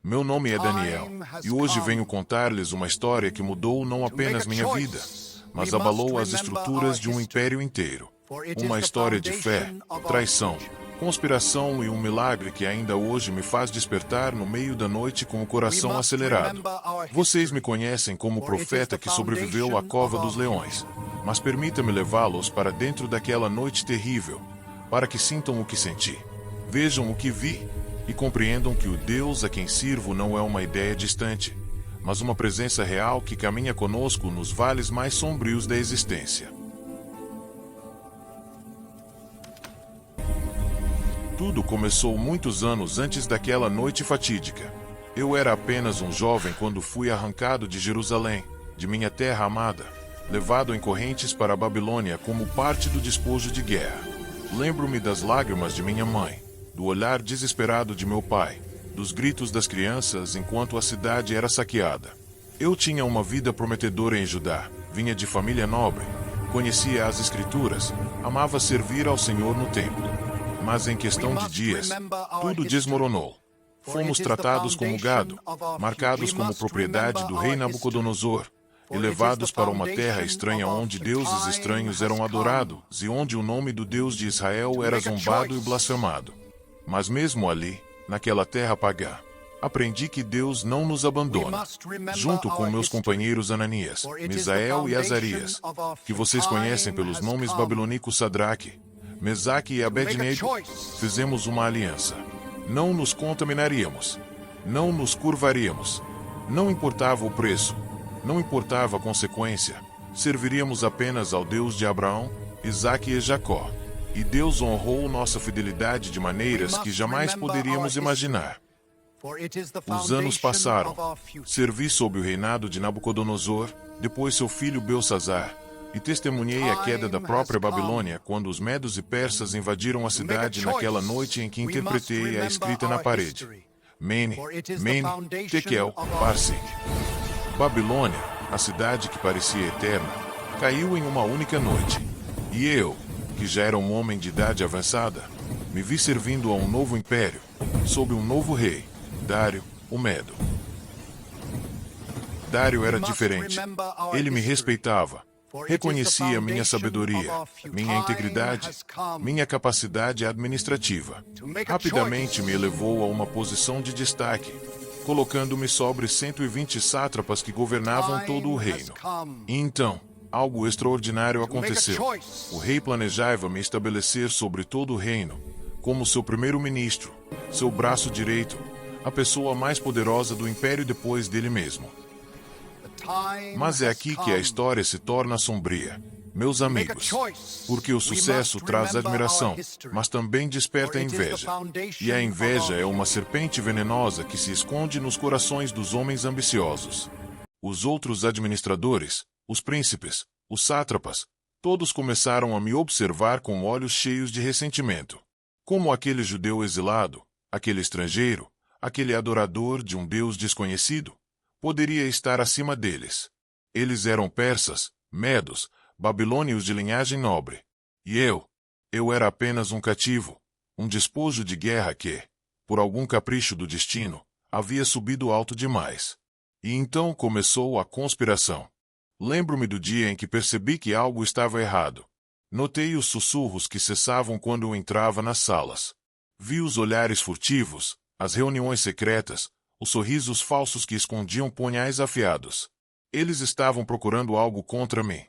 Meu nome é Daniel, e hoje venho contar-lhes uma história que mudou não apenas minha vida, mas abalou as estruturas de um império inteiro. Uma história de fé, traição, conspiração e um milagre que ainda hoje me faz despertar no meio da noite com o coração acelerado. Vocês me conhecem como o profeta que sobreviveu à cova dos leões, mas permita-me levá-los para dentro daquela noite terrível, para que sintam o que senti, vejam o que vi, e compreendam que o Deus a quem sirvo não é uma ideia distante, mas uma presença real que caminha conosco nos vales mais sombrios da existência. Tudo começou muitos anos antes daquela noite fatídica. Eu era apenas um jovem quando fui arrancado de Jerusalém, de minha terra amada, levado em correntes para a Babilônia como parte do despojo de guerra. Lembro-me das lágrimas de minha mãe, do olhar desesperado de meu pai, dos gritos das crianças enquanto a cidade era saqueada. Eu tinha uma vida prometedora em Judá, vinha de família nobre, conhecia as Escrituras, amava servir ao Senhor no templo. Mas em questão de dias, tudo desmoronou. Fomos tratados como gado, marcados como propriedade do rei Nabucodonosor, e levados para uma terra estranha onde deuses estranhos eram adorados e onde o nome do Deus de Israel era zombado e blasfemado. Mas mesmo ali, naquela terra pagã, aprendi que Deus não nos abandona. Junto com meus companheiros Ananias, Misael e Azarias, que vocês conhecem pelos nomes babilônicos Sadraque, Mesaque e Abednego, fizemos uma aliança. Não nos contaminaríamos, não nos curvaríamos, não importava o preço, não importava a consequência, serviríamos apenas ao Deus de Abraão, Isaque e Jacó. E Deus honrou nossa fidelidade de maneiras que jamais poderíamos imaginar. Os anos passaram. Servi sob o reinado de Nabucodonosor, depois seu filho Belsazar, e testemunhei a queda da própria Babilônia quando os medos e persas invadiram a cidade naquela noite em que interpretei a escrita na parede. Mene, Mene, Tekel, Parsin. Babilônia, a cidade que parecia eterna, caiu em uma única noite. E eu, que já era um homem de idade avançada, me vi servindo a um novo império, sob um novo rei, Dário, o Medo. Dário era diferente. Ele me respeitava, reconhecia minha sabedoria, minha integridade, minha capacidade administrativa. Rapidamente me elevou a uma posição de destaque, colocando-me sobre 120 sátrapas que governavam todo o reino. E então, algo extraordinário aconteceu. O rei planejava me estabelecer sobre todo o reino, como seu primeiro-ministro, seu braço direito, a pessoa mais poderosa do império depois dele mesmo. Mas é aqui que a história se torna sombria, meus amigos, porque o sucesso traz admiração, mas também desperta inveja. E a inveja é uma serpente venenosa que se esconde nos corações dos homens ambiciosos. Os outros administradores, os príncipes, os sátrapas, todos começaram a me observar com olhos cheios de ressentimento. Como aquele judeu exilado, aquele estrangeiro, aquele adorador de um Deus desconhecido, poderia estar acima deles. Eles eram persas, medos, babilônios de linhagem nobre. E eu era apenas um cativo, um despojo de guerra que, por algum capricho do destino, havia subido alto demais. E então começou a conspiração. Lembro-me do dia em que percebi que algo estava errado. Notei os sussurros que cessavam quando eu entrava nas salas. Vi os olhares furtivos, as reuniões secretas, os sorrisos falsos que escondiam punhais afiados. Eles estavam procurando algo contra mim.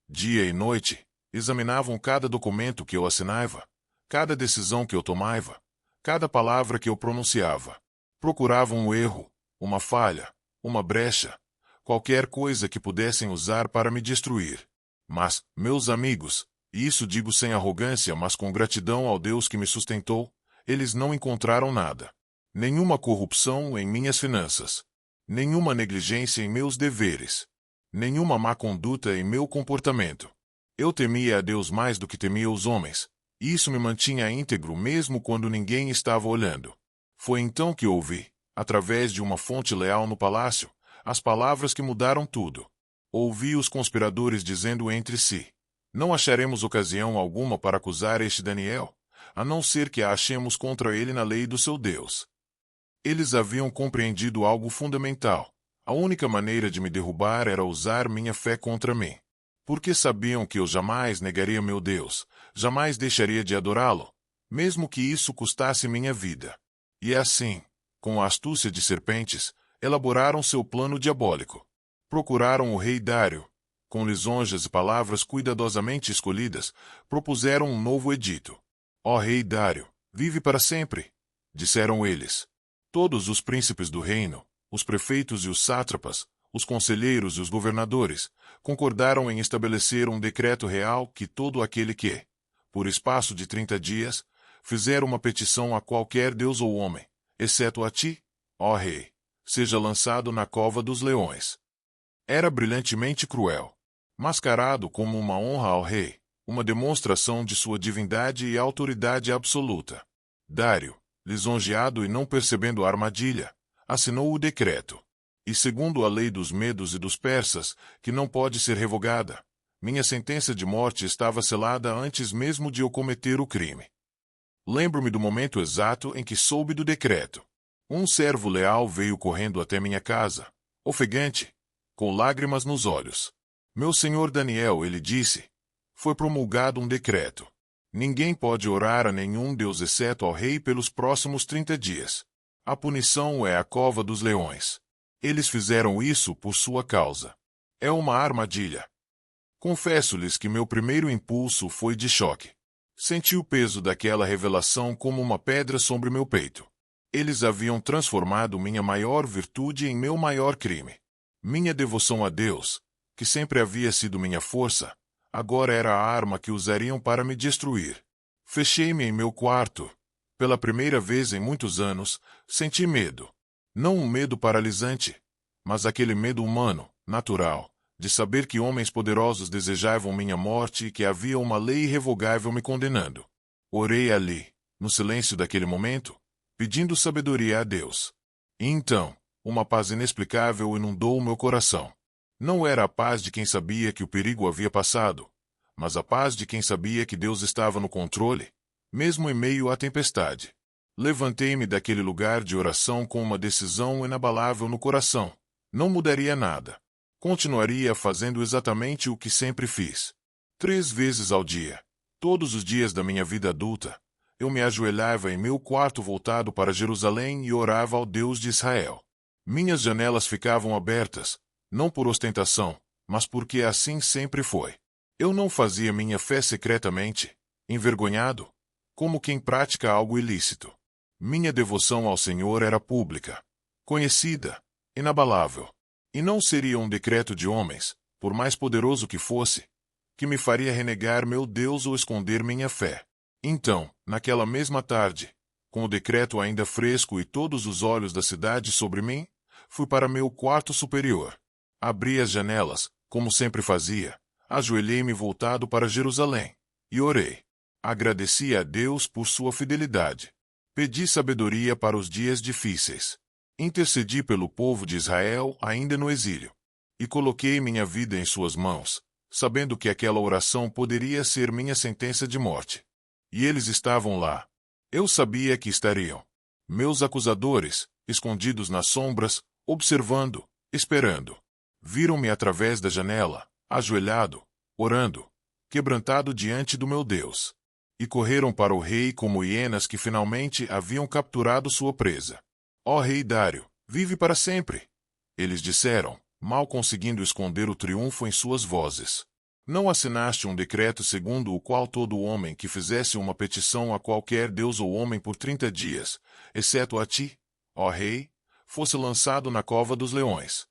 Dia e noite, examinavam cada documento que eu assinava, cada decisão que eu tomava, cada palavra que eu pronunciava. Procuravam um erro, uma falha, uma brecha, qualquer coisa que pudessem usar para me destruir. Mas, meus amigos, e isso digo sem arrogância, mas com gratidão ao Deus que me sustentou, eles não encontraram nada. Nenhuma corrupção em minhas finanças, nenhuma negligência em meus deveres, nenhuma má conduta em meu comportamento. Eu temia a Deus mais do que temia os homens, e isso me mantinha íntegro mesmo quando ninguém estava olhando. Foi então que ouvi, através de uma fonte leal no palácio, as palavras que mudaram tudo. Ouvi os conspiradores dizendo entre si: não acharemos ocasião alguma para acusar este Daniel, a não ser que a achemos contra ele na lei do seu Deus. Eles haviam compreendido algo fundamental. A única maneira de me derrubar era usar minha fé contra mim. Porque sabiam que eu jamais negaria meu Deus, jamais deixaria de adorá-lo, mesmo que isso custasse minha vida. E assim, com a astúcia de serpentes, elaboraram seu plano diabólico. Procuraram o rei Dário. Com lisonjas e palavras cuidadosamente escolhidas, propuseram um novo edito. Ó rei Dário, vive para sempre, disseram eles. Todos os príncipes do reino, os prefeitos e os sátrapas, os conselheiros e os governadores, concordaram em estabelecer um decreto real que todo aquele que, por espaço de 30 dias, fizer uma petição a qualquer deus ou homem, exceto a ti, ó rei, seja lançado na cova dos leões. Era brilhantemente cruel. Mascarado como uma honra ao rei, uma demonstração de sua divindade e autoridade absoluta. Dário, lisonjeado e não percebendo a armadilha, assinou o decreto. E segundo a lei dos medos e dos persas, que não pode ser revogada, minha sentença de morte estava selada antes mesmo de eu cometer o crime. Lembro-me do momento exato em que soube do decreto. Um servo leal veio correndo até minha casa, ofegante, com lágrimas nos olhos. Meu senhor Daniel, ele disse, foi promulgado um decreto. Ninguém pode orar a nenhum deus exceto ao rei pelos próximos 30 dias. A punição é a cova dos leões. Eles fizeram isso por sua causa. É uma armadilha. Confesso-lhes que meu primeiro impulso foi de choque. Senti o peso daquela revelação como uma pedra sobre meu peito. Eles haviam transformado minha maior virtude em meu maior crime. Minha devoção a Deus, que sempre havia sido minha força, agora era a arma que usariam para me destruir. Fechei-me em meu quarto. Pela primeira vez em muitos anos, senti medo. Não um medo paralisante, mas aquele medo humano, natural, de saber que homens poderosos desejavam minha morte e que havia uma lei irrevogável me condenando. Orei ali, no silêncio daquele momento, pedindo sabedoria a Deus. E então, uma paz inexplicável inundou o meu coração. Não era a paz de quem sabia que o perigo havia passado, mas a paz de quem sabia que Deus estava no controle, mesmo em meio à tempestade. Levantei-me daquele lugar de oração com uma decisão inabalável no coração. Não mudaria nada. Continuaria fazendo exatamente o que sempre fiz. 3 vezes ao dia, todos os dias da minha vida adulta, eu me ajoelhava em meu quarto voltado para Jerusalém e orava ao Deus de Israel. Minhas janelas ficavam abertas, não por ostentação, mas porque assim sempre foi. Eu não fazia minha fé secretamente, envergonhado, como quem pratica algo ilícito. Minha devoção ao Senhor era pública, conhecida, inabalável. E não seria um decreto de homens, por mais poderoso que fosse, que me faria renegar meu Deus ou esconder minha fé. Então, naquela mesma tarde, com o decreto ainda fresco e todos os olhos da cidade sobre mim, fui para meu quarto superior. Abri as janelas, como sempre fazia, ajoelhei-me voltado para Jerusalém, e orei. Agradeci a Deus por sua fidelidade. Pedi sabedoria para os dias difíceis. Intercedi pelo povo de Israel ainda no exílio. E coloquei minha vida em suas mãos, sabendo que aquela oração poderia ser minha sentença de morte. E eles estavam lá. Eu sabia que estariam. Meus acusadores, escondidos nas sombras, observando, esperando. Viram-me através da janela, ajoelhado, orando, quebrantado diante do meu Deus. E correram para o rei como hienas que finalmente haviam capturado sua presa. Ó rei Dário, vive para sempre! Eles disseram, mal conseguindo esconder o triunfo em suas vozes. Não assinaste um decreto segundo o qual todo homem que fizesse uma petição a qualquer deus ou homem por 30 dias, exceto a ti, ó rei, fosse lançado na cova dos leões?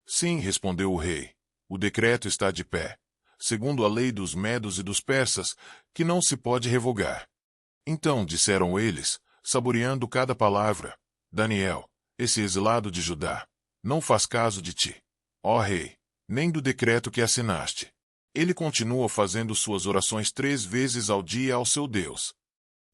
Sim, respondeu o rei, o decreto está de pé, segundo a lei dos medos e dos persas, que não se pode revogar. Então disseram eles, saboreando cada palavra, Daniel, esse exilado de Judá, não faz caso de ti, ó rei, nem do decreto que assinaste. Ele continua fazendo suas orações 3 vezes ao dia ao seu Deus.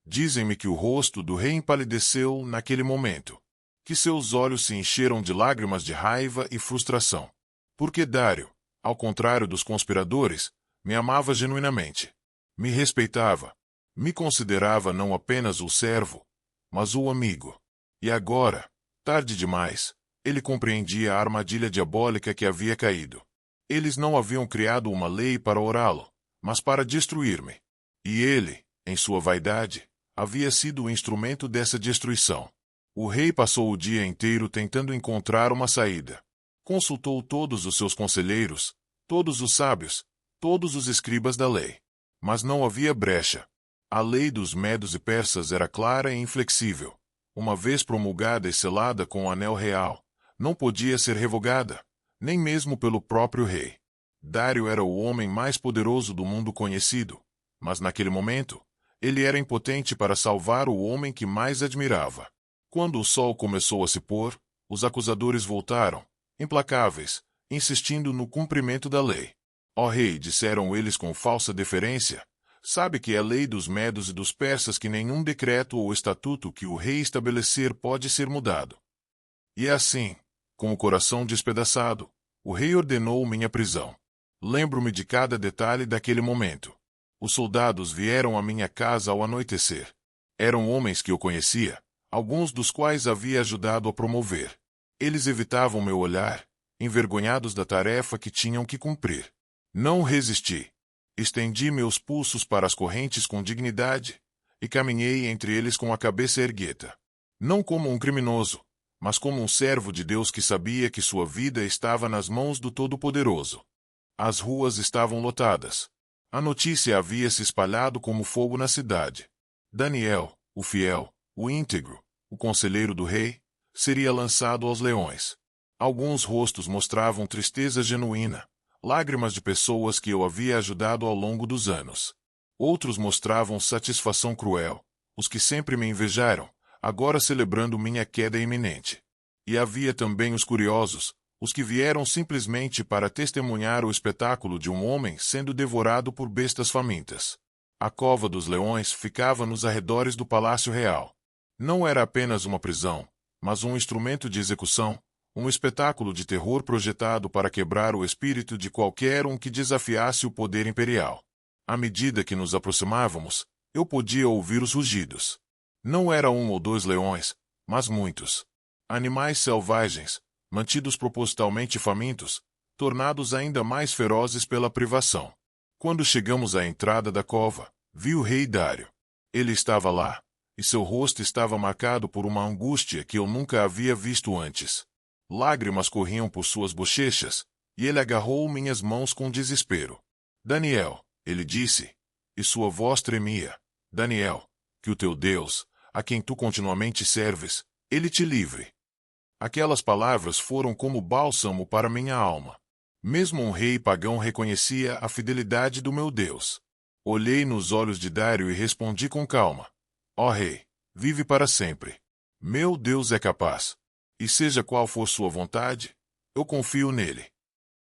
Dizem-me que o rosto do rei empalideceu naquele momento, que seus olhos se encheram de lágrimas de raiva e frustração. Porque Dário, ao contrário dos conspiradores, me amava genuinamente. Me respeitava. Me considerava não apenas o servo, mas o amigo. E agora, Tarde demais, ele compreendia a armadilha diabólica que havia caído. Eles não haviam criado uma lei para orá-lo, mas para destruir-me. E ele, em sua vaidade, havia sido o instrumento dessa destruição. O rei passou o dia inteiro tentando encontrar uma saída. Consultou todos os seus conselheiros, todos os sábios, todos os escribas da lei. Mas não havia brecha. A lei dos medos e persas era clara e inflexível. Uma vez promulgada e selada com o anel real, não podia ser revogada, nem mesmo pelo próprio rei. Dário era o homem mais poderoso do mundo conhecido, mas naquele momento, ele era impotente para salvar o homem que mais admirava. Quando o sol começou a se pôr, os acusadores voltaram, implacáveis, insistindo no cumprimento da lei. Ó rei, disseram eles com falsa deferência, sabe que é lei dos medos e dos persas que nenhum decreto ou estatuto que o rei estabelecer pode ser mudado. E assim, com o coração despedaçado, o rei ordenou minha prisão. Lembro-me de cada detalhe daquele momento. Os soldados vieram à minha casa ao anoitecer. Eram homens que eu conhecia, alguns dos quais havia ajudado a promover. Eles evitavam meu olhar, envergonhados da tarefa que tinham que cumprir. Não resisti. Estendi meus pulsos para as correntes com dignidade, e caminhei entre eles com a cabeça erguida. Não como um criminoso, mas como um servo de Deus que sabia que sua vida estava nas mãos do Todo-Poderoso. As ruas estavam lotadas. A notícia havia se espalhado como fogo na cidade. Daniel, o fiel, o íntegro, o conselheiro do rei, seria lançado aos leões. Alguns rostos mostravam tristeza genuína, lágrimas de pessoas que eu havia ajudado ao longo dos anos. Outros mostravam satisfação cruel, os que sempre me invejaram, agora celebrando minha queda iminente. E havia também os curiosos, os que vieram simplesmente para testemunhar o espetáculo de um homem sendo devorado por bestas famintas. A cova dos leões ficava nos arredores do Palácio Real. Não era apenas uma prisão, mas um instrumento de execução, um espetáculo de terror projetado para quebrar o espírito de qualquer um que desafiasse o poder imperial. À medida que nos aproximávamos, eu podia ouvir os rugidos. Não era um ou dois leões, mas muitos. Animais selvagens, mantidos propositalmente famintos, tornados ainda mais ferozes pela privação. Quando chegamos à entrada da cova, vi o rei Dário. Ele estava lá, e seu rosto estava marcado por uma angústia que eu nunca havia visto antes. Lágrimas corriam por suas bochechas, e ele agarrou minhas mãos com desespero. Daniel, ele disse, e sua voz tremia. Daniel, que o teu Deus, a quem tu continuamente serves, ele te livre. Aquelas palavras foram como bálsamo para minha alma. Mesmo um rei pagão reconhecia a fidelidade do meu Deus. Olhei nos olhos de Dário e respondi com calma. Ó rei, vive para sempre. Meu Deus é capaz. E seja qual for sua vontade, eu confio nele.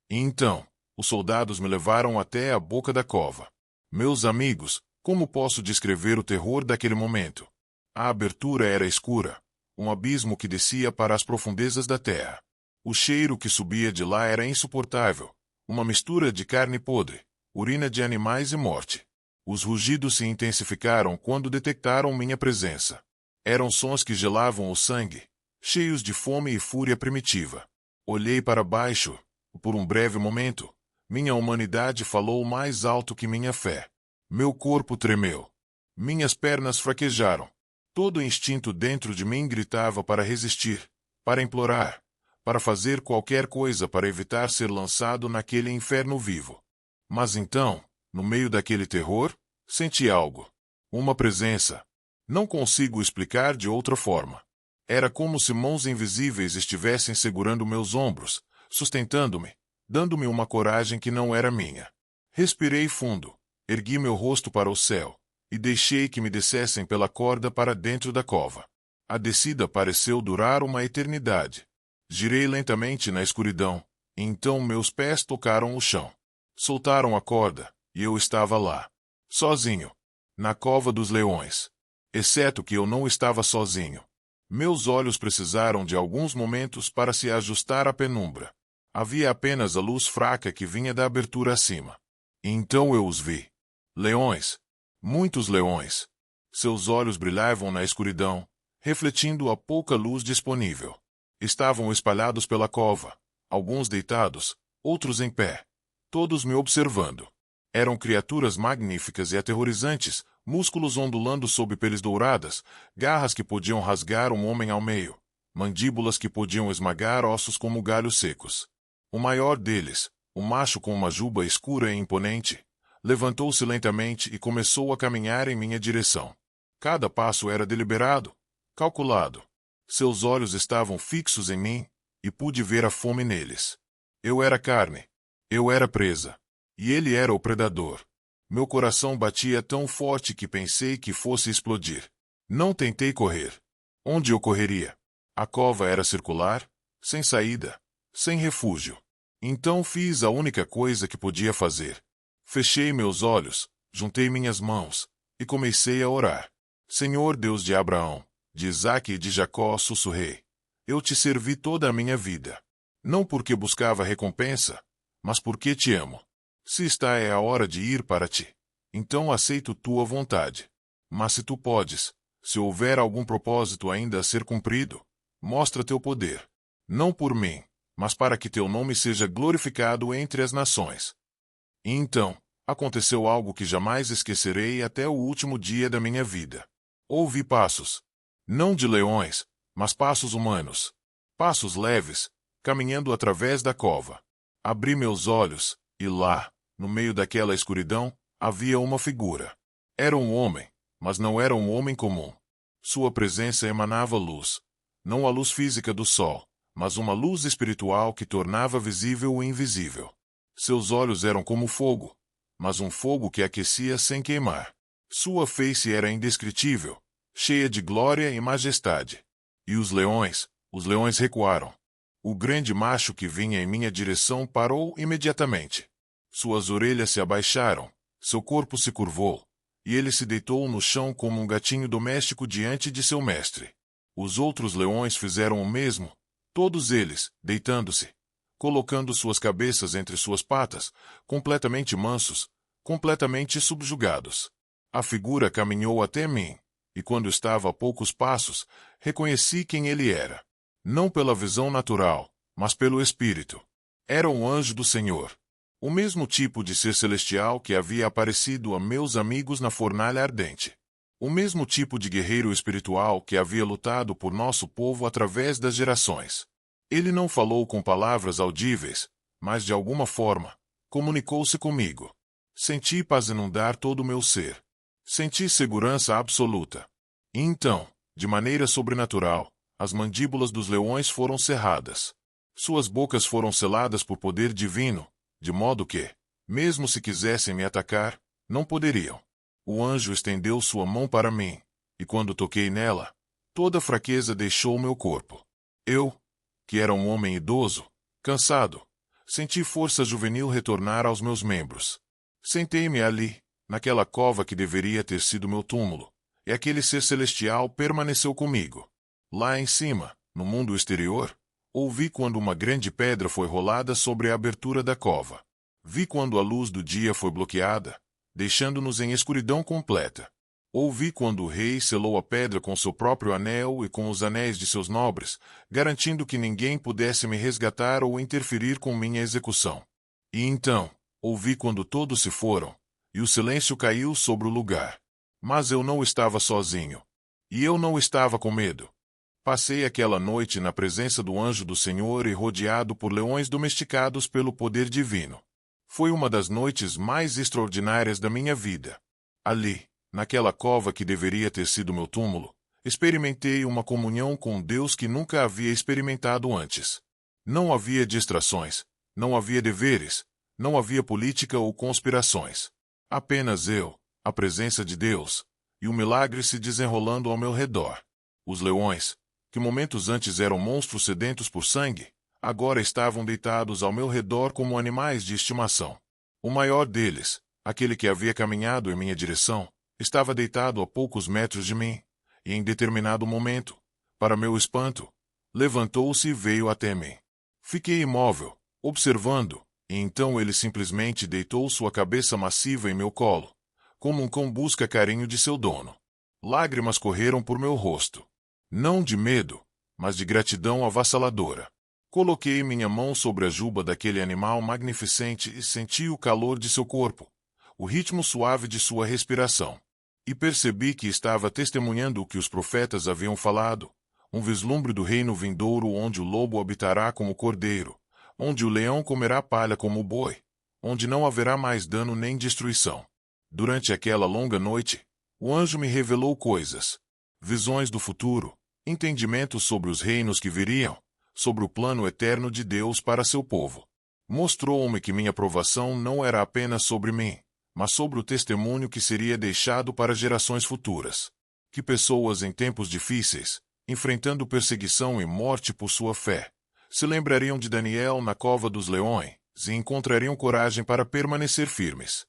E então, os soldados me levaram até a boca da cova. Meus amigos, como posso descrever o terror daquele momento? A abertura era escura, um abismo que descia para as profundezas da terra. O cheiro que subia de lá era insuportável, uma mistura de carne podre, urina de animais e morte. Os rugidos se intensificaram quando detectaram minha presença. Eram sons que gelavam o sangue, cheios de fome e fúria primitiva. Olhei para baixo, e por um breve momento, minha humanidade falou mais alto que minha fé. Meu corpo tremeu. Minhas pernas fraquejaram. Todo o instinto dentro de mim gritava para resistir, para implorar, para fazer qualquer coisa para evitar ser lançado naquele inferno vivo. Mas então, no meio daquele terror, senti algo. Uma presença. Não consigo explicar de outra forma. Era como se mãos invisíveis estivessem segurando meus ombros, sustentando-me, dando-me uma coragem que não era minha. Respirei fundo, ergui meu rosto para o céu, e deixei que me descessem pela corda para dentro da cova. A descida pareceu durar uma eternidade. Girei lentamente na escuridão, e então meus pés tocaram o chão. Soltaram a corda, e eu estava lá. Sozinho. Na cova dos leões. Exceto que eu não estava sozinho. Meus olhos precisaram de alguns momentos para se ajustar à penumbra. Havia apenas a luz fraca que vinha da abertura acima. E então eu os vi. Leões. Muitos leões. Seus olhos brilhavam na escuridão, refletindo a pouca luz disponível. Estavam espalhados pela cova, alguns deitados, outros em pé, todos me observando. Eram criaturas magníficas e aterrorizantes, músculos ondulando sob peles douradas, garras que podiam rasgar um homem ao meio, mandíbulas que podiam esmagar ossos como galhos secos. O maior deles, o macho com uma juba escura e imponente, levantou-se lentamente e começou a caminhar em minha direção. Cada passo era deliberado, calculado. Seus olhos estavam fixos em mim, e pude ver a fome neles. Eu era carne. Eu era presa. E ele era o predador. Meu coração batia tão forte que pensei que fosse explodir. Não tentei correr. Onde eu correria? A cova era circular, sem saída, sem refúgio. Então fiz a única coisa que podia fazer. Fechei meus olhos, juntei minhas mãos, e comecei a orar. Senhor Deus de Abraão, de Isaque e de Jacó, sussurrei. Eu te servi toda a minha vida. Não porque buscava recompensa, mas porque te amo. Se está é a hora de ir para ti, então aceito tua vontade. Mas se tu podes, se houver algum propósito ainda a ser cumprido, mostra teu poder. Não por mim, mas para que teu nome seja glorificado entre as nações. E então, aconteceu algo que jamais esquecerei até o último dia da minha vida. Ouvi passos. Não de leões, mas passos humanos. Passos leves, caminhando através da cova. Abri meus olhos, e lá, no meio daquela escuridão, havia uma figura. Era um homem, mas não era um homem comum. Sua presença emanava luz. Não a luz física do sol, mas uma luz espiritual que tornava visível o invisível. Seus olhos eram como fogo, mas um fogo que aquecia sem queimar. Sua face era indescritível, cheia de glória e majestade. E os leões recuaram. O grande macho que vinha em minha direção parou imediatamente. Suas orelhas se abaixaram, seu corpo se curvou, e ele se deitou no chão como um gatinho doméstico diante de seu mestre. Os outros leões fizeram o mesmo, todos eles, deitando-se, colocando suas cabeças entre suas patas, completamente mansos, completamente subjugados. A figura caminhou até mim, e quando estava a poucos passos, reconheci quem ele era. Não pela visão natural, mas pelo Espírito. Era um anjo do Senhor. O mesmo tipo de ser celestial que havia aparecido a meus amigos na fornalha ardente. O mesmo tipo de guerreiro espiritual que havia lutado por nosso povo através das gerações. Ele não falou com palavras audíveis, mas de alguma forma, comunicou-se comigo. Senti paz inundar todo o meu ser. Senti segurança absoluta. E então, de maneira sobrenatural, as mandíbulas dos leões foram cerradas. Suas bocas foram seladas por poder divino, de modo que, mesmo se quisessem me atacar, não poderiam. O anjo estendeu sua mão para mim, e quando toquei nela, toda fraqueza deixou meu corpo. Eu, que era um homem idoso, cansado, senti força juvenil retornar aos meus membros. Sentei-me ali, naquela cova que deveria ter sido meu túmulo, e aquele ser celestial permaneceu comigo. Lá em cima, no mundo exterior, ouvi quando uma grande pedra foi rolada sobre a abertura da cova. Vi quando a luz do dia foi bloqueada, deixando-nos em escuridão completa. Ouvi quando o rei selou a pedra com seu próprio anel e com os anéis de seus nobres, garantindo que ninguém pudesse me resgatar ou interferir com minha execução. E então, ouvi quando todos se foram, e o silêncio caiu sobre o lugar. Mas eu não estava sozinho. E eu não estava com medo. Passei aquela noite na presença do anjo do Senhor e rodeado por leões domesticados pelo poder divino. Foi uma das noites mais extraordinárias da minha vida. Ali, naquela cova que deveria ter sido meu túmulo, experimentei uma comunhão com Deus que nunca havia experimentado antes. Não havia distrações, não havia deveres, não havia política ou conspirações. Apenas eu, a presença de Deus, e o milagre se desenrolando ao meu redor. Os leões, que momentos antes eram monstros sedentos por sangue, agora estavam deitados ao meu redor como animais de estimação. O maior deles, aquele que havia caminhado em minha direção, estava deitado a poucos metros de mim, e em determinado momento, para meu espanto, levantou-se e veio até mim. Fiquei imóvel, observando, e então ele simplesmente deitou sua cabeça massiva em meu colo, como um cão busca carinho de seu dono. Lágrimas correram por meu rosto. Não de medo, mas de gratidão avassaladora. Coloquei minha mão sobre a juba daquele animal magnificente e senti o calor de seu corpo, o ritmo suave de sua respiração. E percebi que estava testemunhando o que os profetas haviam falado, um vislumbre do reino vindouro onde o lobo habitará como cordeiro, onde o leão comerá palha como o boi, onde não haverá mais dano nem destruição. Durante aquela longa noite, o anjo me revelou coisas, visões do futuro, entendimentos sobre os reinos que viriam, sobre o plano eterno de Deus para seu povo. Mostrou-me que minha provação não era apenas sobre mim, mas sobre o testemunho que seria deixado para gerações futuras. Que pessoas em tempos difíceis, enfrentando perseguição e morte por sua fé, se lembrariam de Daniel na cova dos leões e encontrariam coragem para permanecer firmes.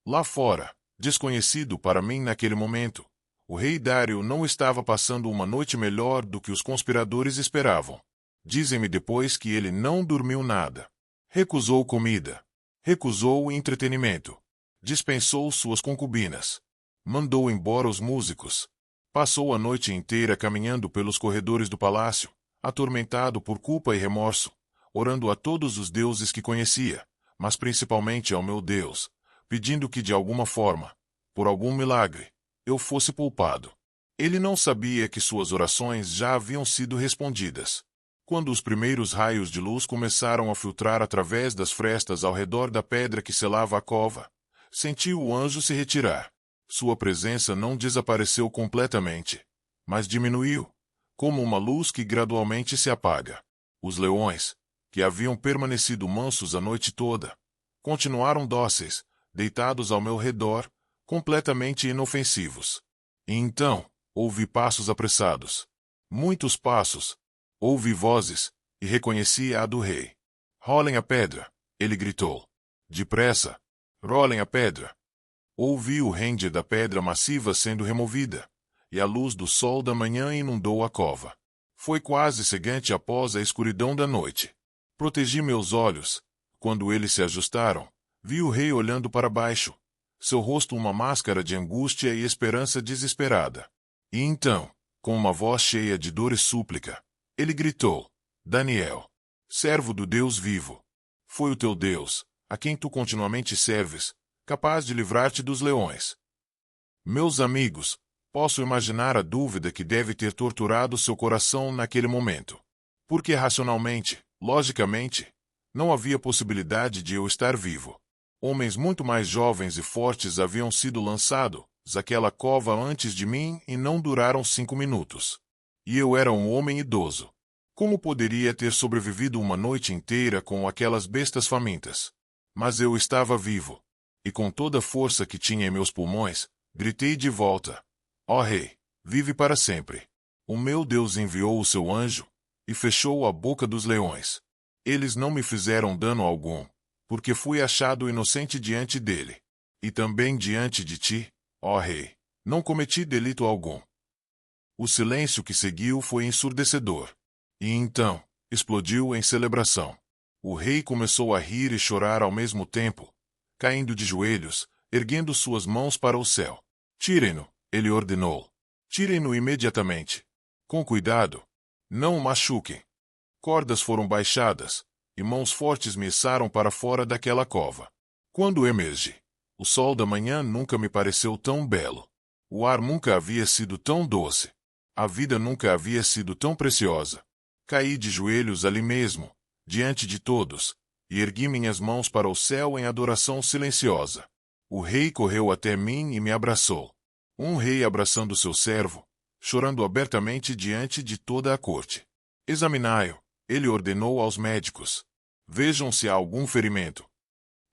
Lá fora, desconhecido para mim naquele momento, o rei Dário não estava passando uma noite melhor do que os conspiradores esperavam. Dizem-me depois que ele não dormiu nada. Recusou comida. Recusou entretenimento. Dispensou suas concubinas. Mandou embora os músicos. Passou a noite inteira caminhando pelos corredores do palácio, atormentado por culpa e remorso, orando a todos os deuses que conhecia, mas principalmente ao meu Deus, pedindo que de alguma forma, por algum milagre, eu fosse poupado. Ele não sabia que suas orações já haviam sido respondidas. Quando os primeiros raios de luz começaram a filtrar através das frestas ao redor da pedra que selava a cova, senti o anjo se retirar. Sua presença não desapareceu completamente, mas diminuiu, como uma luz que gradualmente se apaga. Os leões, que haviam permanecido mansos a noite toda, continuaram dóceis, deitados ao meu redor, completamente inofensivos. E então, ouvi passos apressados. Muitos passos. Ouvi vozes, e reconheci a do rei. Rolem a pedra, ele gritou. Depressa, rolem a pedra. Ouvi o render da pedra massiva sendo removida, e a luz do sol da manhã inundou a cova. Foi quase cegante após a escuridão da noite. Protegi meus olhos. Quando eles se ajustaram, vi o rei olhando para baixo, seu rosto uma máscara de angústia e esperança desesperada. E então, com uma voz cheia de dor e súplica, ele gritou: Daniel, servo do Deus vivo, foi o teu Deus, a quem tu continuamente serves, capaz de livrar-te dos leões. Meus amigos, posso imaginar a dúvida que deve ter torturado seu coração naquele momento. Porque racionalmente, logicamente, não havia possibilidade de eu estar vivo. Homens muito mais jovens e fortes haviam sido lançados àquela cova antes de mim e não duraram 5 minutos. E eu era um homem idoso. Como poderia ter sobrevivido uma noite inteira com aquelas bestas famintas? Mas eu estava vivo. E com toda a força que tinha em meus pulmões, gritei de volta: Ó rei, vive para sempre. O meu Deus enviou o seu anjo e fechou a boca dos leões. Eles não me fizeram dano algum, porque fui achado inocente diante dele. E também diante de ti, ó rei, não cometi delito algum. O silêncio que seguiu foi ensurdecedor. E então, explodiu em celebração. O rei começou a rir e chorar ao mesmo tempo, caindo de joelhos, erguendo suas mãos para o céu. Tirem-no, ele ordenou. Tirem-no imediatamente. Com cuidado. Não o machuquem. Cordas foram baixadas, e mãos fortes me içaram para fora daquela cova. Quando emergi, o sol da manhã nunca me pareceu tão belo. O ar nunca havia sido tão doce. A vida nunca havia sido tão preciosa. Caí de joelhos ali mesmo, diante de todos, e ergui minhas mãos para o céu em adoração silenciosa. O rei correu até mim e me abraçou. Um rei abraçando seu servo, chorando abertamente diante de toda a corte. Examinai-o, ele ordenou aos médicos. Vejam se há algum ferimento.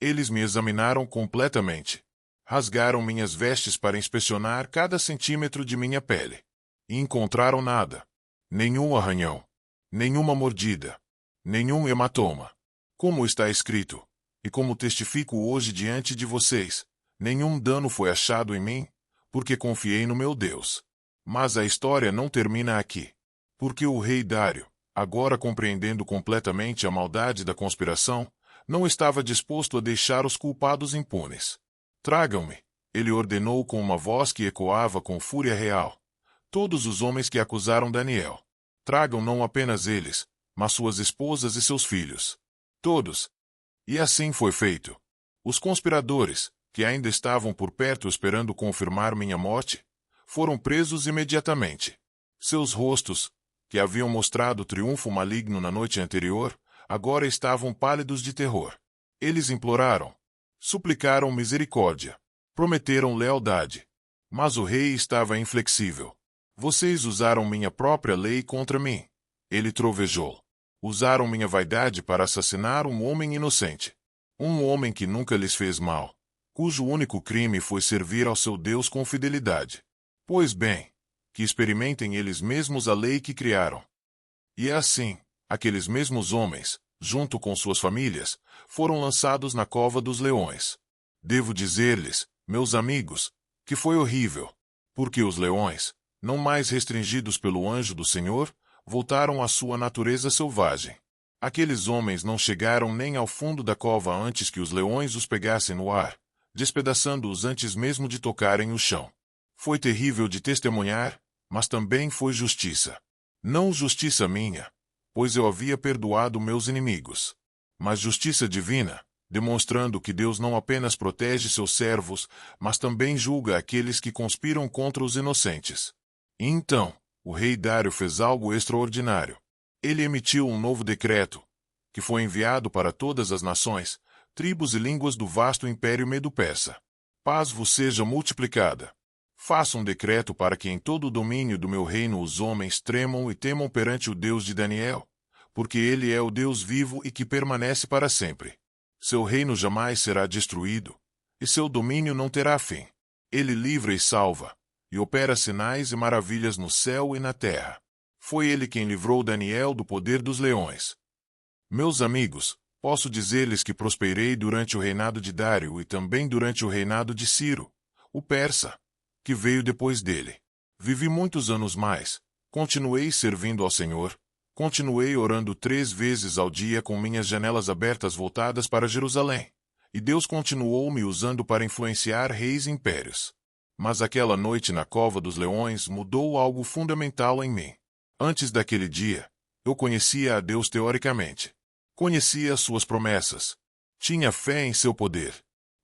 Eles me examinaram completamente. Rasgaram minhas vestes para inspecionar cada centímetro de minha pele. E encontraram nada. Nenhum arranhão. Nenhuma mordida. Nenhum hematoma. Como está escrito, e como testifico hoje diante de vocês, nenhum dano foi achado em mim, porque confiei no meu Deus. Mas a história não termina aqui. Porque o rei Dário, agora compreendendo completamente a maldade da conspiração, não estava disposto a deixar os culpados impunes. Tragam-me, ele ordenou com uma voz que ecoava com fúria real, todos os homens que acusaram Daniel. Tragam não apenas eles, mas suas esposas e seus filhos. Todos. E assim foi feito. Os conspiradores, que ainda estavam por perto esperando confirmar minha morte, foram presos imediatamente. Seus rostos, que haviam mostrado triunfo maligno na noite anterior, agora estavam pálidos de terror. Eles imploraram, suplicaram misericórdia, prometeram lealdade. Mas o rei estava inflexível. Vocês usaram minha própria lei contra mim. Ele trovejou. Usaram minha vaidade para assassinar um homem inocente. Um homem que nunca lhes fez mal, cujo único crime foi servir ao seu Deus com fidelidade. Pois bem, que experimentem eles mesmos a lei que criaram. E assim, aqueles mesmos homens, junto com suas famílias, foram lançados na cova dos leões. Devo dizer-lhes, meus amigos, que foi horrível, porque os leões, não mais restringidos pelo anjo do Senhor, voltaram à sua natureza selvagem. Aqueles homens não chegaram nem ao fundo da cova antes que os leões os pegassem no ar, despedaçando-os antes mesmo de tocarem o chão. Foi terrível de testemunhar, mas também foi justiça. Não justiça minha, pois eu havia perdoado meus inimigos, mas justiça divina, demonstrando que Deus não apenas protege seus servos, mas também julga aqueles que conspiram contra os inocentes. E então, o rei Dário fez algo extraordinário. Ele emitiu um novo decreto, que foi enviado para todas as nações, tribos e línguas do vasto império Medo-Persa. Paz vos seja multiplicada. Faça um decreto para que em todo o domínio do meu reino os homens tremam e temam perante o Deus de Daniel, porque ele é o Deus vivo e que permanece para sempre. Seu reino jamais será destruído, e seu domínio não terá fim. Ele livra e salva, e opera sinais e maravilhas no céu e na terra. Foi ele quem livrou Daniel do poder dos leões. Meus amigos, posso dizer-lhes que prosperei durante o reinado de Dário e também durante o reinado de Ciro, o persa, que veio depois dele. Vivi muitos anos mais, continuei servindo ao Senhor, continuei orando 3 vezes ao dia com minhas janelas abertas voltadas para Jerusalém, e Deus continuou me usando para influenciar reis e impérios. Mas aquela noite na cova dos leões mudou algo fundamental em mim. Antes daquele dia, eu conhecia a Deus teoricamente. Conhecia suas promessas. Tinha fé em seu poder.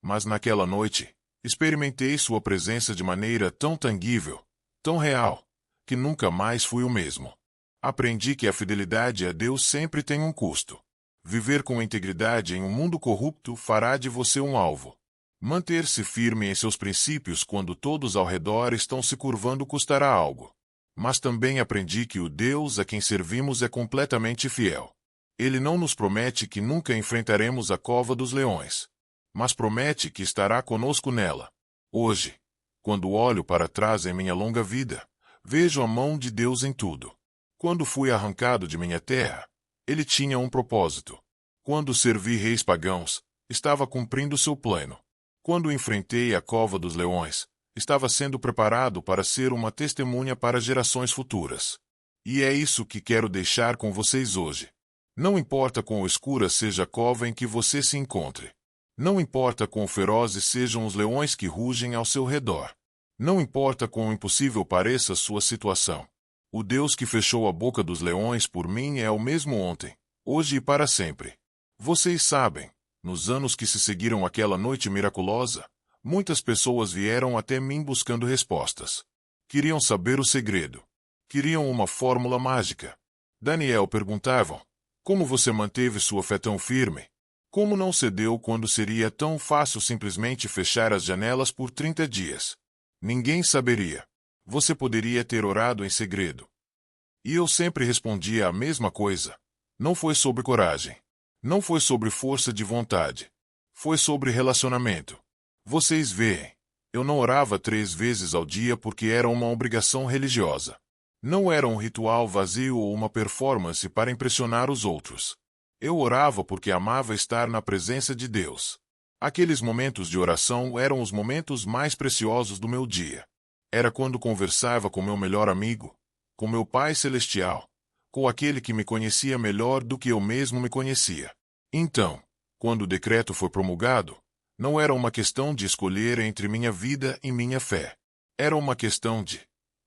Mas naquela noite, experimentei sua presença de maneira tão tangível, tão real, que nunca mais fui o mesmo. Aprendi que a fidelidade a Deus sempre tem um custo. Viver com integridade em um mundo corrupto fará de você um alvo. Manter-se firme em seus princípios quando todos ao redor estão se curvando custará algo. Mas também aprendi que o Deus a quem servimos é completamente fiel. Ele não nos promete que nunca enfrentaremos a cova dos leões, mas promete que estará conosco nela. Hoje, quando olho para trás em minha longa vida, vejo a mão de Deus em tudo. Quando fui arrancado de minha terra, ele tinha um propósito. Quando servi reis pagãos, estava cumprindo seu plano. Quando enfrentei a cova dos leões, estava sendo preparado para ser uma testemunha para gerações futuras. E é isso que quero deixar com vocês hoje. Não importa quão escura seja a cova em que você se encontre. Não importa quão ferozes sejam os leões que rugem ao seu redor. Não importa quão impossível pareça sua situação. O Deus que fechou a boca dos leões por mim é o mesmo ontem, hoje e para sempre. Vocês sabem, nos anos que se seguiram àquela noite miraculosa, muitas pessoas vieram até mim buscando respostas. Queriam saber o segredo. Queriam uma fórmula mágica. Daniel perguntavam, como você manteve sua fé tão firme? Como não cedeu quando seria tão fácil simplesmente fechar as janelas por 30 dias? Ninguém saberia. Você poderia ter orado em segredo. E eu sempre respondia a mesma coisa. Não foi sobre coragem. Não foi sobre força de vontade. Foi sobre relacionamento. Vocês veem, eu não orava 3 vezes ao dia porque era uma obrigação religiosa. Não era um ritual vazio ou uma performance para impressionar os outros. Eu orava porque amava estar na presença de Deus. Aqueles momentos de oração eram os momentos mais preciosos do meu dia. Era quando conversava com meu melhor amigo, com meu Pai Celestial, com aquele que me conhecia melhor do que eu mesmo me conhecia. Então, quando o decreto foi promulgado, não era uma questão de escolher entre minha vida e minha fé. Era uma questão de: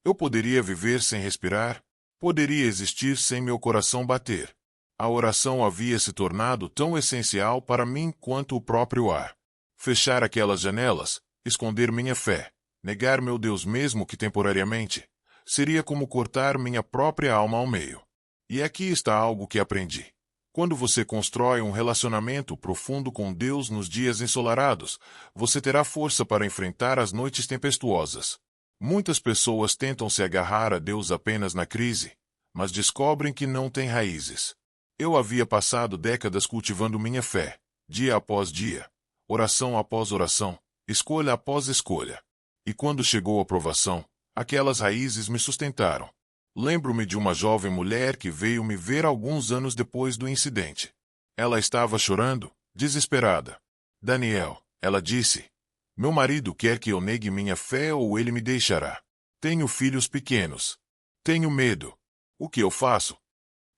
eu poderia viver sem respirar? poderia existir sem meu coração bater. A oração havia se tornado tão essencial para mim quanto o próprio ar. Fechar aquelas janelas, esconder minha fé, negar meu Deus mesmo que temporariamente, seria como cortar minha própria alma ao meio. E aqui está algo que aprendi. Quando você constrói um relacionamento profundo com Deus nos dias ensolarados, você terá força para enfrentar as noites tempestuosas. Muitas pessoas tentam se agarrar a Deus apenas na crise, mas descobrem que não têm raízes. Eu havia passado décadas cultivando minha fé, dia após dia, oração após oração, escolha após escolha. E quando chegou a provação, aquelas raízes me sustentaram. Lembro-me de uma jovem mulher que veio me ver alguns anos depois do incidente. Ela estava chorando, desesperada. Daniel, ela disse, meu marido quer que eu negue minha fé ou ele me deixará. Tenho filhos pequenos. Tenho medo. O que eu faço?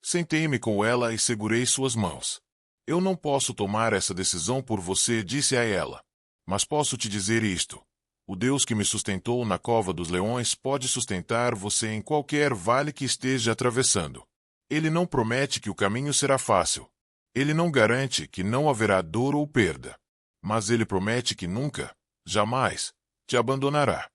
Sentei-me com ela e segurei suas mãos. Eu não posso tomar essa decisão por você, disse a ela. Mas posso te dizer isto. O Deus que me sustentou na cova dos leões pode sustentar você em qualquer vale que esteja atravessando. Ele não promete que o caminho será fácil. Ele não garante que não haverá dor ou perda. Mas ele promete que nunca, jamais, te abandonará.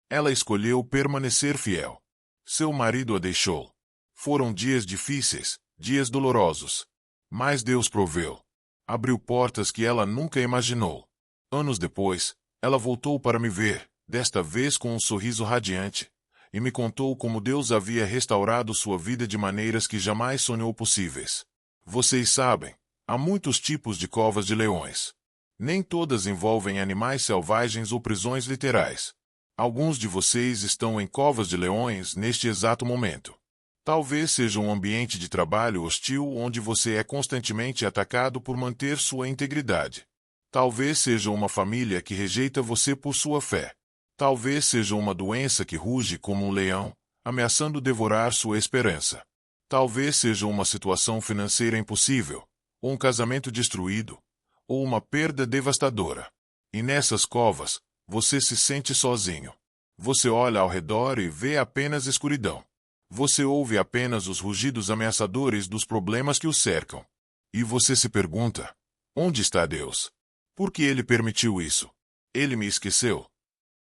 Ela escolheu permanecer fiel. Seu marido a deixou. Foram dias difíceis, dias dolorosos. Mas Deus proveu. Abriu portas que ela nunca imaginou. Anos depois, ela voltou para me ver, desta vez com um sorriso radiante, e me contou como Deus havia restaurado sua vida de maneiras que jamais sonhou possíveis. Vocês sabem, há muitos tipos de covas de leões. Nem todas envolvem animais selvagens ou prisões literais. Alguns de vocês estão em covas de leões neste exato momento. Talvez seja um ambiente de trabalho hostil onde você é constantemente atacado por manter sua integridade. Talvez seja uma família que rejeita você por sua fé. Talvez seja uma doença que ruge como um leão, ameaçando devorar sua esperança. Talvez seja uma situação financeira impossível, ou um casamento destruído, ou uma perda devastadora. E nessas covas, você se sente sozinho. Você olha ao redor e vê apenas escuridão. Você ouve apenas os rugidos ameaçadores dos problemas que o cercam. E você se pergunta, onde está Deus? Por que ele permitiu isso? Ele me esqueceu?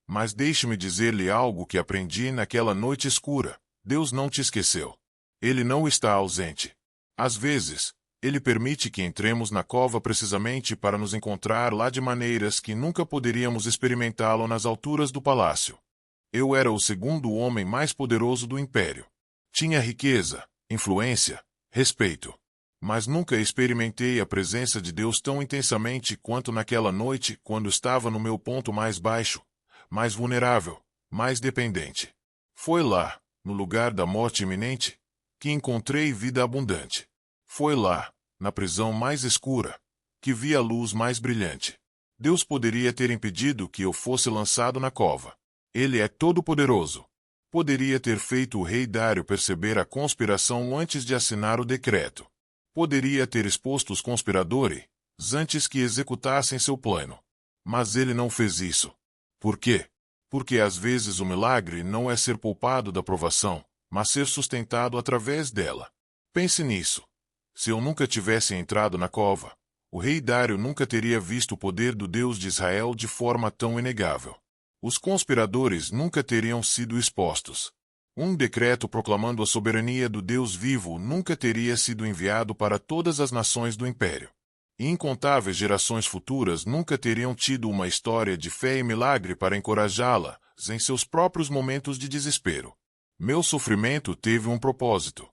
Mas deixe-me dizer-lhe algo que aprendi naquela noite escura. Deus não te esqueceu. Ele não está ausente. Às vezes, ele permite que entremos na cova precisamente para nos encontrar lá de maneiras que nunca poderíamos experimentá-lo nas alturas do palácio. Eu era o segundo homem mais poderoso do império. Tinha riqueza, influência, respeito. Mas nunca experimentei a presença de Deus tão intensamente quanto naquela noite quando estava no meu ponto mais baixo, mais vulnerável, mais dependente. Foi lá, no lugar da morte iminente, que encontrei vida abundante. Foi lá, na prisão mais escura, que vi a luz mais brilhante. Deus poderia ter impedido que eu fosse lançado na cova. Ele é todo-poderoso. Poderia ter feito o rei Dário perceber a conspiração antes de assinar o decreto. Poderia ter exposto os conspiradores antes que executassem seu plano. Mas ele não fez isso. Por quê? Porque às vezes o milagre não é ser poupado da provação, mas ser sustentado através dela. Pense nisso. Se eu nunca tivesse entrado na cova, o rei Dário nunca teria visto o poder do Deus de Israel de forma tão inegável. Os conspiradores nunca teriam sido expostos. Um decreto proclamando a soberania do Deus vivo nunca teria sido enviado para todas as nações do império. E incontáveis gerações futuras nunca teriam tido uma história de fé e milagre para encorajá-las em seus próprios momentos de desespero. Meu sofrimento teve um propósito.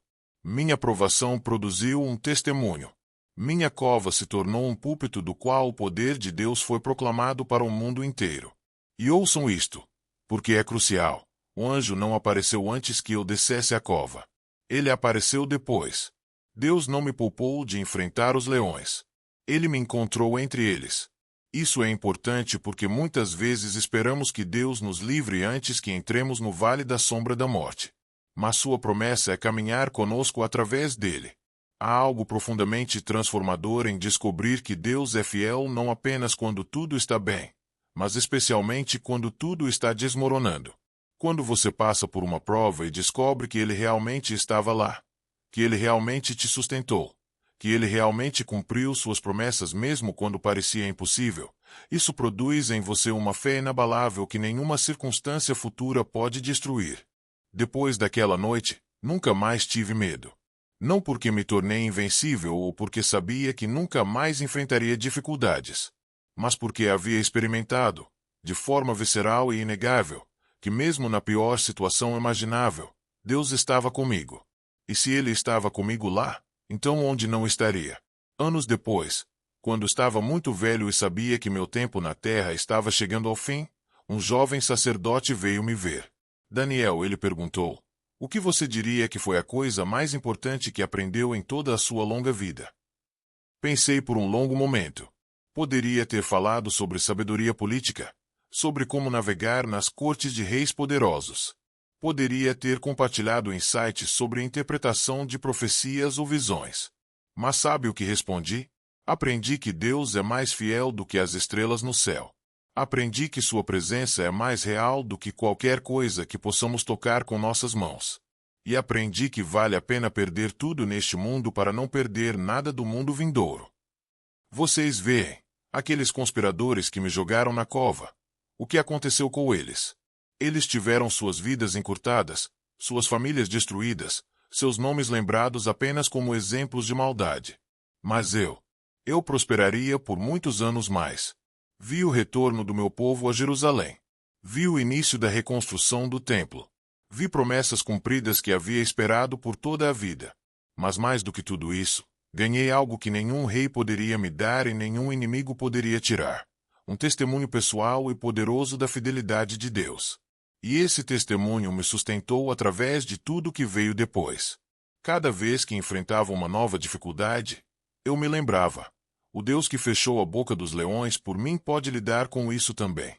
Minha provação produziu um testemunho. Minha cova se tornou um púlpito do qual o poder de Deus foi proclamado para o mundo inteiro. E ouçam isto, porque é crucial. O anjo não apareceu antes que eu descesse a cova. Ele apareceu depois. Deus não me poupou de enfrentar os leões. Ele me encontrou entre eles. Isso é importante porque muitas vezes esperamos que Deus nos livre antes que entremos no vale da sombra da morte. Mas sua promessa é caminhar conosco através dele. Há algo profundamente transformador em descobrir que Deus é fiel não apenas quando tudo está bem, mas especialmente quando tudo está desmoronando. Quando você passa por uma prova e descobre que ele realmente estava lá, que ele realmente te sustentou, que ele realmente cumpriu suas promessas mesmo quando parecia impossível, isso produz em você uma fé inabalável que nenhuma circunstância futura pode destruir. Depois daquela noite, nunca mais tive medo. Não porque me tornei invencível ou porque sabia que nunca mais enfrentaria dificuldades, mas porque havia experimentado, de forma visceral e inegável, que mesmo na pior situação imaginável, Deus estava comigo. E se Ele estava comigo lá, então onde não estaria? Anos depois, quando estava muito velho e sabia que meu tempo na terra estava chegando ao fim, um jovem sacerdote veio me ver. Daniel, ele perguntou, o que você diria que foi a coisa mais importante que aprendeu em toda a sua longa vida? Pensei por um longo momento. Poderia ter falado sobre sabedoria política, sobre como navegar nas cortes de reis poderosos. Poderia ter compartilhado insights sobre a interpretação de profecias ou visões. Mas sabe o que respondi? Aprendi que Deus é mais fiel do que as estrelas no céu. Aprendi que sua presença é mais real do que qualquer coisa que possamos tocar com nossas mãos. E aprendi que vale a pena perder tudo neste mundo para não perder nada do mundo vindouro. Vocês veem, aqueles conspiradores que me jogaram na cova. O que aconteceu com eles? Eles tiveram suas vidas encurtadas, suas famílias destruídas, seus nomes lembrados apenas como exemplos de maldade. Mas eu prosperaria por muitos anos mais. Vi o retorno do meu povo a Jerusalém. Vi o início da reconstrução do templo. Vi promessas cumpridas que havia esperado por toda a vida. Mas mais do que tudo isso, ganhei algo que nenhum rei poderia me dar e nenhum inimigo poderia tirar. Um testemunho pessoal e poderoso da fidelidade de Deus. E esse testemunho me sustentou através de tudo que veio depois. Cada vez que enfrentava uma nova dificuldade, eu me lembrava: o Deus que fechou a boca dos leões por mim pode lidar com isso também.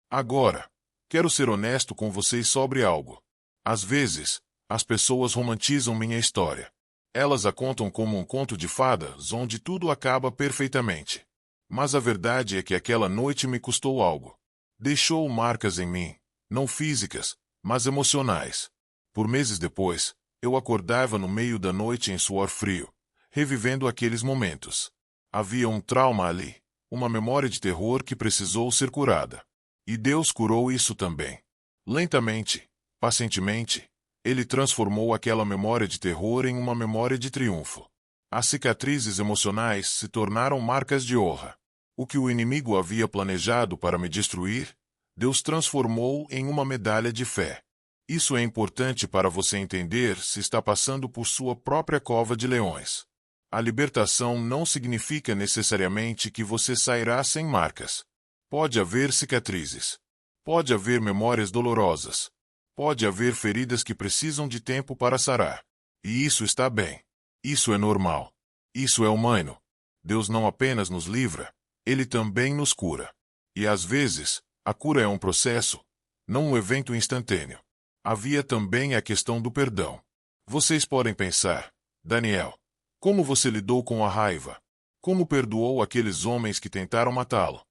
Agora, quero ser honesto com vocês sobre algo. Às vezes, as pessoas romantizam minha história. Elas a contam como um conto de fadas onde tudo acaba perfeitamente. Mas a verdade é que aquela noite me custou algo. Deixou marcas em mim, não físicas, mas emocionais. Por meses depois, eu acordava no meio da noite em suor frio, revivendo aqueles momentos. Havia um trauma ali, uma memória de terror que precisou ser curada. E Deus curou isso também. Lentamente, pacientemente, Ele transformou aquela memória de terror em uma memória de triunfo. As cicatrizes emocionais se tornaram marcas de honra. O que o inimigo havia planejado para me destruir, Deus transformou em uma medalha de fé. Isso é importante para você entender se está passando por sua própria cova de leões. A libertação não significa necessariamente que você sairá sem marcas. Pode haver cicatrizes. Pode haver memórias dolorosas. Pode haver feridas que precisam de tempo para sarar. E isso está bem. Isso é normal. Isso é humano. Deus não apenas nos livra, Ele também nos cura. E às vezes, a cura é um processo, não um evento instantâneo. Havia também a questão do perdão. Vocês podem pensar: Daniel, como você lidou com a raiva? Como perdoou aqueles homens que tentaram matá-lo?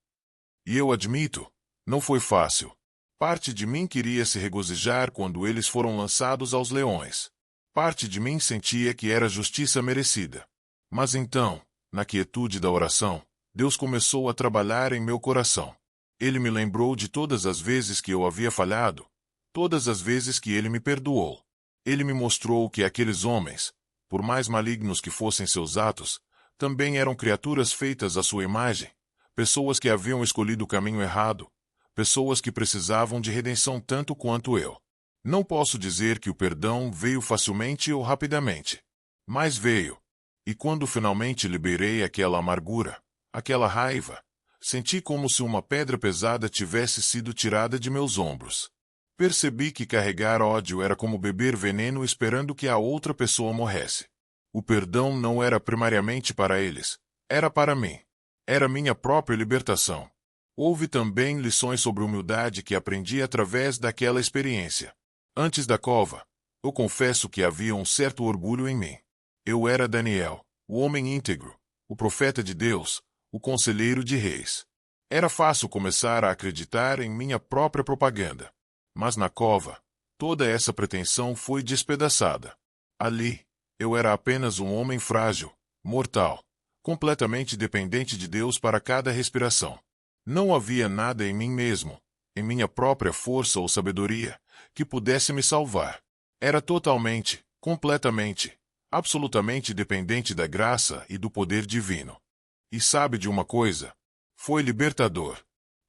E eu admito, não foi fácil. Parte de mim queria se regozijar quando eles foram lançados aos leões. Parte de mim sentia que era justiça merecida. Mas então, na quietude da oração, Deus começou a trabalhar em meu coração. Ele me lembrou de todas as vezes que eu havia falhado, todas as vezes que Ele me perdoou. Ele me mostrou que aqueles homens, por mais malignos que fossem seus atos, também eram criaturas feitas à sua imagem, pessoas que haviam escolhido o caminho errado, pessoas que precisavam de redenção tanto quanto eu. Não posso dizer que o perdão veio facilmente ou rapidamente, mas veio. E quando finalmente liberei aquela amargura, aquela raiva, senti como se uma pedra pesada tivesse sido tirada de meus ombros. Percebi que carregar ódio era como beber veneno esperando que a outra pessoa morresse. O perdão não era primariamente para eles, era para mim. Era minha própria libertação. Houve também lições sobre humildade que aprendi através daquela experiência. Antes da cova, eu confesso que havia um certo orgulho em mim. Eu era Daniel, o homem íntegro, o profeta de Deus, o conselheiro de reis. Era fácil começar a acreditar em minha própria propaganda. Mas na cova, toda essa pretensão foi despedaçada. Ali, eu era apenas um homem frágil, mortal, completamente dependente de Deus para cada respiração. Não havia nada em mim mesmo, em minha própria força ou sabedoria, que pudesse me salvar. Era totalmente, completamente, absolutamente dependente da graça e do poder divino. E sabe de uma coisa? Foi libertador.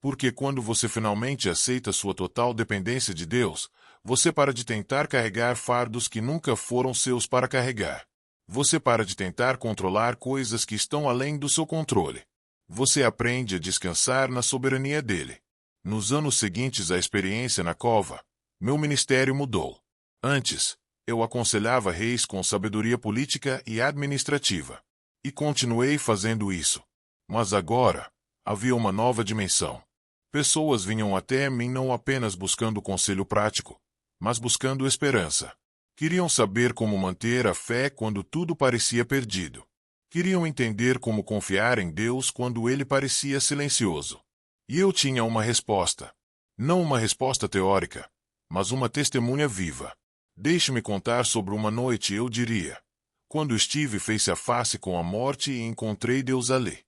Porque quando você finalmente aceita sua total dependência de Deus, você para de tentar carregar fardos que nunca foram seus para carregar. Você para de tentar controlar coisas que estão além do seu controle. Você aprende a descansar na soberania dele. Nos anos seguintes à experiência na cova, meu ministério mudou. Antes, eu aconselhava reis com sabedoria política e administrativa. E continuei fazendo isso. Mas agora, havia uma nova dimensão. Pessoas vinham até mim não apenas buscando conselho prático, mas buscando esperança. Queriam saber como manter a fé quando tudo parecia perdido. Queriam entender como confiar em Deus quando ele parecia silencioso. E eu tinha uma resposta. Não uma resposta teórica, mas uma testemunha viva. Deixe-me contar sobre uma noite, eu diria, quando estive face a face com a morte e encontrei Deus ali.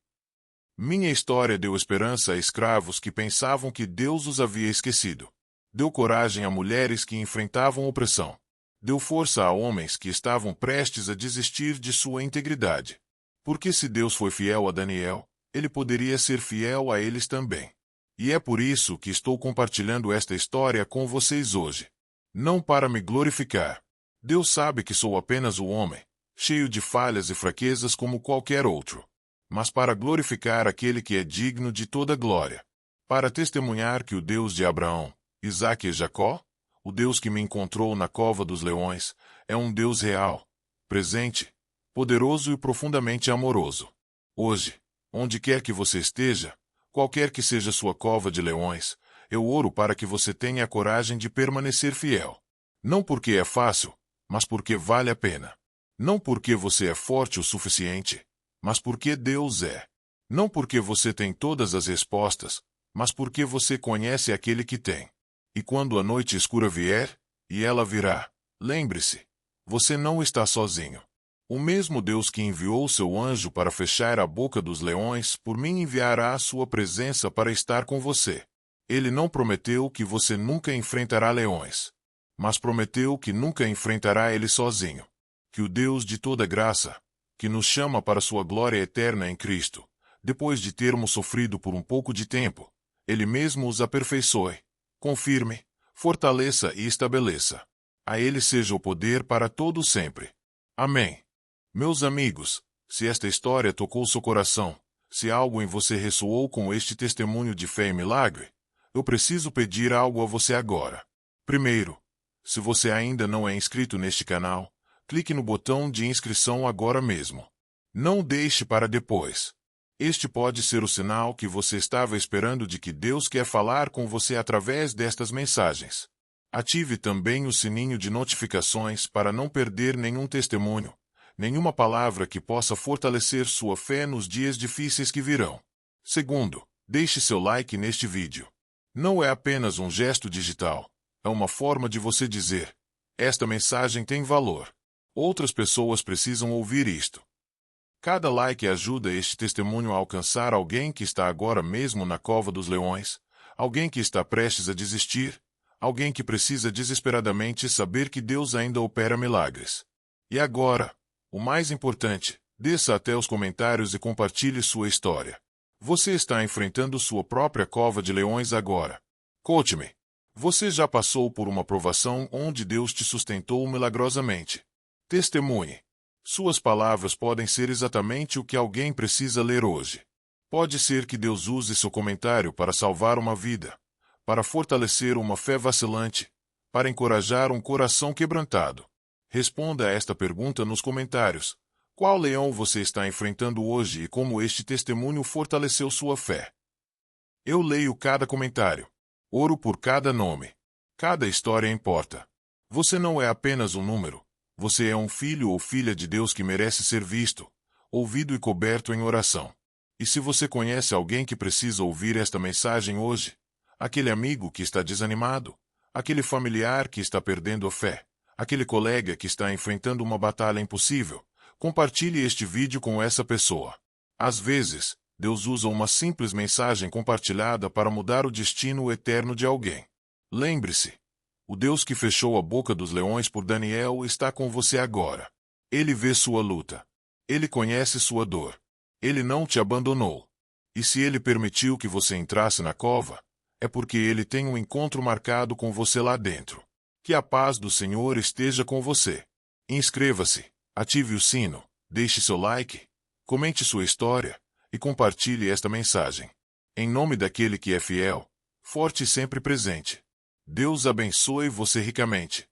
Minha história deu esperança a escravos que pensavam que Deus os havia esquecido. Deu coragem a mulheres que enfrentavam opressão. Deu força a homens que estavam prestes a desistir de sua integridade. Porque se Deus foi fiel a Daniel, ele poderia ser fiel a eles também. E é por isso que estou compartilhando esta história com vocês hoje. Não para me glorificar. Deus sabe que sou apenas o homem, cheio de falhas e fraquezas como qualquer outro. Mas para glorificar aquele que é digno de toda glória. Para testemunhar que o Deus de Abraão, Isaque e Jacó, o Deus que me encontrou na cova dos leões, é um Deus real, presente, poderoso e profundamente amoroso. Hoje, onde quer que você esteja, qualquer que seja sua cova de leões, eu oro para que você tenha a coragem de permanecer fiel. Não porque é fácil, mas porque vale a pena. Não porque você é forte o suficiente, mas porque Deus é. Não porque você tem todas as respostas, mas porque você conhece aquele que tem. E quando a noite escura vier, e ela virá, lembre-se, você não está sozinho. O mesmo Deus que enviou seu anjo para fechar a boca dos leões, por mim enviará a sua presença para estar com você. Ele não prometeu que você nunca enfrentará leões, mas prometeu que nunca enfrentará eles sozinho. Que o Deus de toda graça, que nos chama para sua glória eterna em Cristo, depois de termos sofrido por um pouco de tempo, ele mesmo os aperfeiçoe, confirme, fortaleça e estabeleça. A ele seja o poder para todo sempre. Amém. Meus amigos, se esta história tocou seu coração, se algo em você ressoou com este testemunho de fé e milagre, eu preciso pedir algo a você agora. Primeiro, se você ainda não é inscrito neste canal, clique no botão de inscrição agora mesmo. Não deixe para depois. Este pode ser o sinal que você estava esperando de que Deus quer falar com você através destas mensagens. Ative também o sininho de notificações para não perder nenhum testemunho, nenhuma palavra que possa fortalecer sua fé nos dias difíceis que virão. Segundo, deixe seu like neste vídeo. Não é apenas um gesto digital, é uma forma de você dizer: esta mensagem tem valor. Outras pessoas precisam ouvir isto. Cada like ajuda este testemunho a alcançar alguém que está agora mesmo na cova dos leões, alguém que está prestes a desistir, alguém que precisa desesperadamente saber que Deus ainda opera milagres. E agora, o mais importante, desça até os comentários e compartilhe sua história. Você está enfrentando sua própria cova de leões agora. Conte-me. Você já passou por uma provação onde Deus te sustentou milagrosamente. Testemunhe. Suas palavras podem ser exatamente o que alguém precisa ler hoje. Pode ser que Deus use seu comentário para salvar uma vida, para fortalecer uma fé vacilante, para encorajar um coração quebrantado. Responda a esta pergunta nos comentários. Qual leão você está enfrentando hoje e como este testemunho fortaleceu sua fé? Eu leio cada comentário. Oro por cada nome. Cada história importa. Você não é apenas um número. Você é um filho ou filha de Deus que merece ser visto, ouvido e coberto em oração. E se você conhece alguém que precisa ouvir esta mensagem hoje, aquele amigo que está desanimado, aquele familiar que está perdendo a fé, aquele colega que está enfrentando uma batalha impossível. Compartilhe este vídeo com essa pessoa. Às vezes, Deus usa uma simples mensagem compartilhada para mudar o destino eterno de alguém. Lembre-se, o Deus que fechou a boca dos leões por Daniel está com você agora. Ele vê sua luta. Ele conhece sua dor. Ele não te abandonou. E se ele permitiu que você entrasse na cova, é porque ele tem um encontro marcado com você lá dentro. Que a paz do Senhor esteja com você. Inscreva-se, ative o sino, deixe seu like, comente sua história e compartilhe esta mensagem. Em nome daquele que é fiel, forte e sempre presente. Deus abençoe você ricamente.